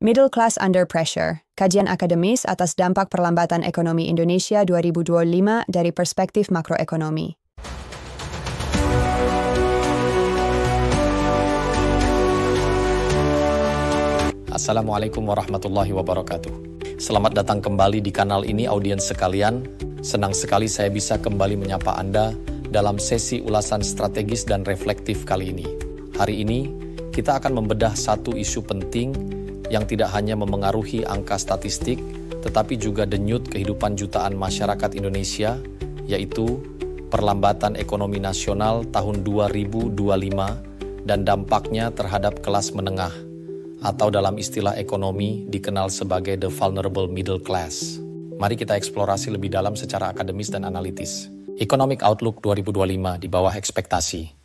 Middle Class Under Pressure, kajian akademis atas dampak perlambatan ekonomi Indonesia 2025 dari perspektif makroekonomi. Assalamualaikum warahmatullahi wabarakatuh. Selamat datang kembali di kanal ini audiens sekalian. Senang sekali saya bisa kembali menyapa Anda dalam sesi ulasan strategis dan reflektif kali ini. Hari ini kita akan membedah satu isu penting yang tidak hanya memengaruhi angka statistik, tetapi juga denyut kehidupan jutaan masyarakat Indonesia, yaitu perlambatan ekonomi nasional tahun 2025 dan dampaknya terhadap kelas menengah, atau dalam istilah ekonomi dikenal sebagai the vulnerable middle class. Mari kita eksplorasi lebih dalam secara akademis dan analitis. Economic Outlook 2025 di bawah ekspektasi.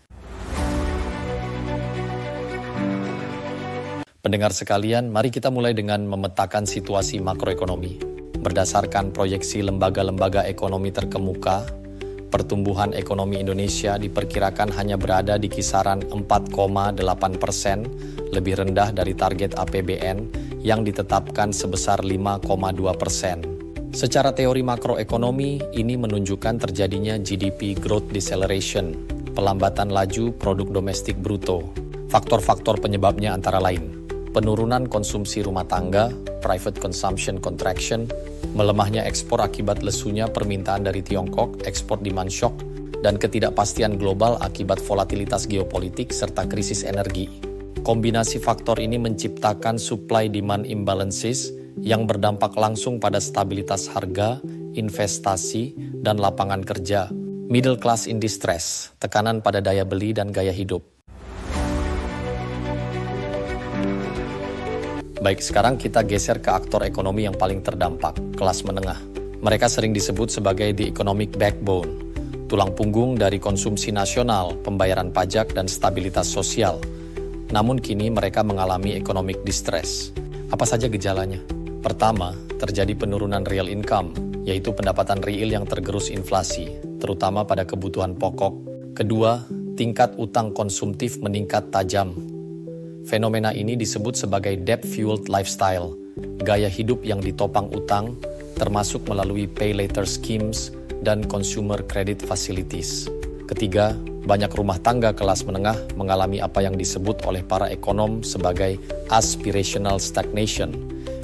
Pendengar sekalian, mari kita mulai dengan memetakan situasi makroekonomi. Berdasarkan proyeksi lembaga-lembaga ekonomi terkemuka, pertumbuhan ekonomi Indonesia diperkirakan hanya berada di kisaran 4,8%, lebih rendah dari target APBN yang ditetapkan sebesar 5,2%. Secara teori makroekonomi, ini menunjukkan terjadinya GDP growth deceleration, pelambatan laju produk domestik bruto. Faktor-faktor penyebabnya antara lain: penurunan konsumsi rumah tangga, private consumption contraction, melemahnya ekspor akibat lesunya permintaan dari Tiongkok, ekspor demand shock, dan ketidakpastian global akibat volatilitas geopolitik serta krisis energi. Kombinasi faktor ini menciptakan supply-demand imbalances yang berdampak langsung pada stabilitas harga, investasi, dan lapangan kerja. Middle class in distress, tekanan pada daya beli dan gaya hidup. Baik, sekarang kita geser ke aktor ekonomi yang paling terdampak, kelas menengah. Mereka sering disebut sebagai the economic backbone, tulang punggung dari konsumsi nasional, pembayaran pajak, dan stabilitas sosial. Namun kini mereka mengalami economic distress. Apa saja gejalanya? Pertama, terjadi penurunan real income, yaitu pendapatan real yang tergerus inflasi, terutama pada kebutuhan pokok. Kedua, tingkat utang konsumtif meningkat tajam. Fenomena ini disebut sebagai debt-fueled lifestyle, gaya hidup yang ditopang utang, termasuk melalui pay later schemes dan consumer credit facilities. Ketiga, banyak rumah tangga kelas menengah mengalami apa yang disebut oleh para ekonom sebagai aspirational stagnation,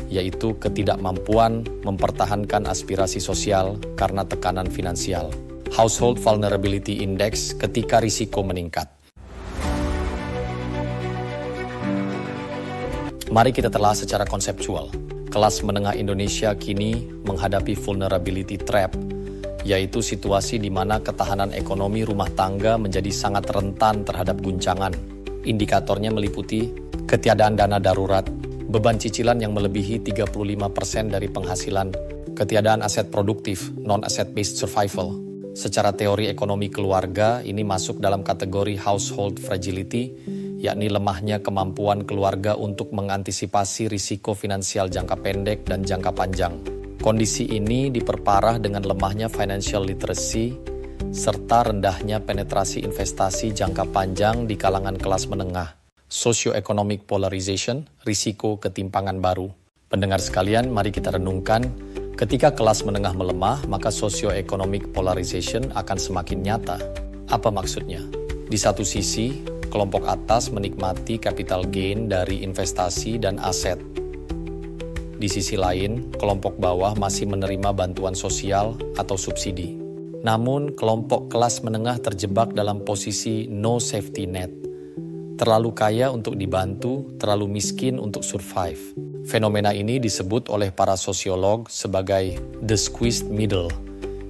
yaitu ketidakmampuan mempertahankan aspirasi sosial karena tekanan finansial. Household Vulnerability Index ketika risiko meningkat. Mari kita telah secara konseptual. Kelas menengah Indonesia kini menghadapi vulnerability trap, yaitu situasi di mana ketahanan ekonomi rumah tangga menjadi sangat rentan terhadap guncangan. Indikatornya meliputi ketiadaan dana darurat, beban cicilan yang melebihi 35% dari penghasilan, ketiadaan aset produktif, non-asset based survival. Secara teori ekonomi keluarga, ini masuk dalam kategori household fragility, yakni lemahnya kemampuan keluarga untuk mengantisipasi risiko finansial jangka pendek dan jangka panjang. Kondisi ini diperparah dengan lemahnya financial literacy, serta rendahnya penetrasi investasi jangka panjang di kalangan kelas menengah. Socioeconomic polarization, risiko ketimpangan baru. Pendengar sekalian, mari kita renungkan, ketika kelas menengah melemah, maka socioeconomic polarization akan semakin nyata. Apa maksudnya? Di satu sisi, kelompok atas menikmati capital gain dari investasi dan aset. Di sisi lain, kelompok bawah masih menerima bantuan sosial atau subsidi. Namun, kelompok kelas menengah terjebak dalam posisi no safety net. Terlalu kaya untuk dibantu, terlalu miskin untuk survive. Fenomena ini disebut oleh para sosiolog sebagai the squeezed middle,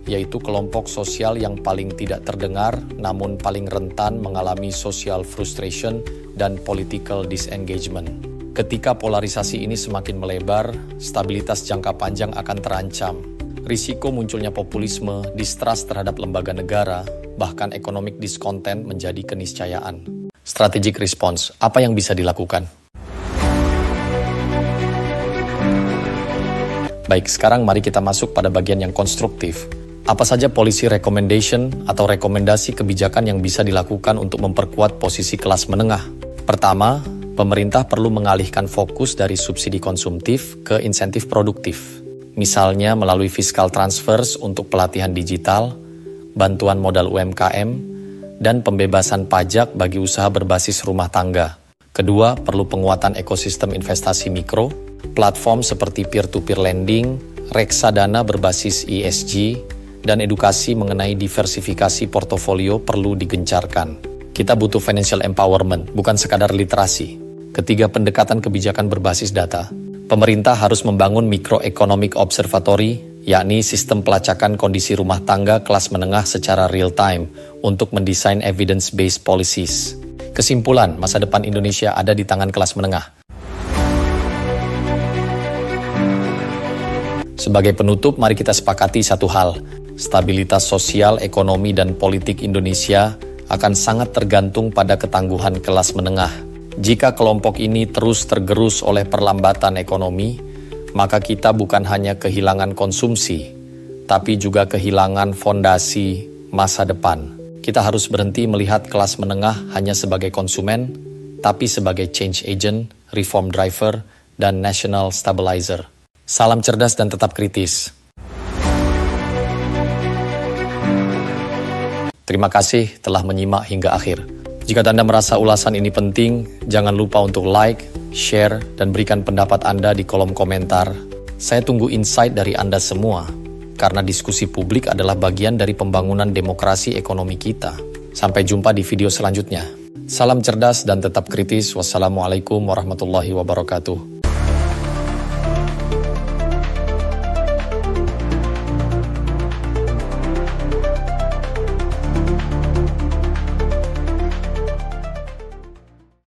yaitu kelompok sosial yang paling tidak terdengar namun paling rentan mengalami social frustration dan political disengagement. Ketika polarisasi ini semakin melebar, stabilitas jangka panjang akan terancam. Risiko munculnya populisme, distrust terhadap lembaga negara, bahkan economic discontent menjadi keniscayaan. Strategic response, apa yang bisa dilakukan? Baik, sekarang mari kita masuk pada bagian yang konstruktif. Apa saja policy recommendation atau rekomendasi kebijakan yang bisa dilakukan untuk memperkuat posisi kelas menengah? Pertama, pemerintah perlu mengalihkan fokus dari subsidi konsumtif ke insentif produktif. Misalnya melalui fiscal transfers untuk pelatihan digital, bantuan modal UMKM, dan pembebasan pajak bagi usaha berbasis rumah tangga. Kedua, perlu penguatan ekosistem investasi mikro, platform seperti peer-to-peer lending, reksadana berbasis ESG, dan edukasi mengenai diversifikasi portofolio perlu digencarkan. Kita butuh financial empowerment, bukan sekadar literasi. Ketiga, pendekatan kebijakan berbasis data. Pemerintah harus membangun microeconomic observatory, yakni sistem pelacakan kondisi rumah tangga kelas menengah secara real-time untuk mendesain evidence-based policies. Kesimpulan, masa depan Indonesia ada di tangan kelas menengah. Sebagai penutup, mari kita sepakati satu hal. Stabilitas sosial, ekonomi, dan politik Indonesia akan sangat tergantung pada ketangguhan kelas menengah. Jika kelompok ini terus tergerus oleh perlambatan ekonomi, maka kita bukan hanya kehilangan konsumsi, tapi juga kehilangan fondasi masa depan. Kita harus berhenti melihat kelas menengah hanya sebagai konsumen, tapi sebagai change agent, reform driver, dan national stabilizer. Salam cerdas dan tetap kritis. Terima kasih telah menyimak hingga akhir. Jika Anda merasa ulasan ini penting, jangan lupa untuk like, share, dan berikan pendapat Anda di kolom komentar. Saya tunggu insight dari Anda semua, karena diskusi publik adalah bagian dari pembangunan demokrasi ekonomi kita. Sampai jumpa di video selanjutnya. Salam cerdas dan tetap kritis. Wassalamualaikum warahmatullahi wabarakatuh.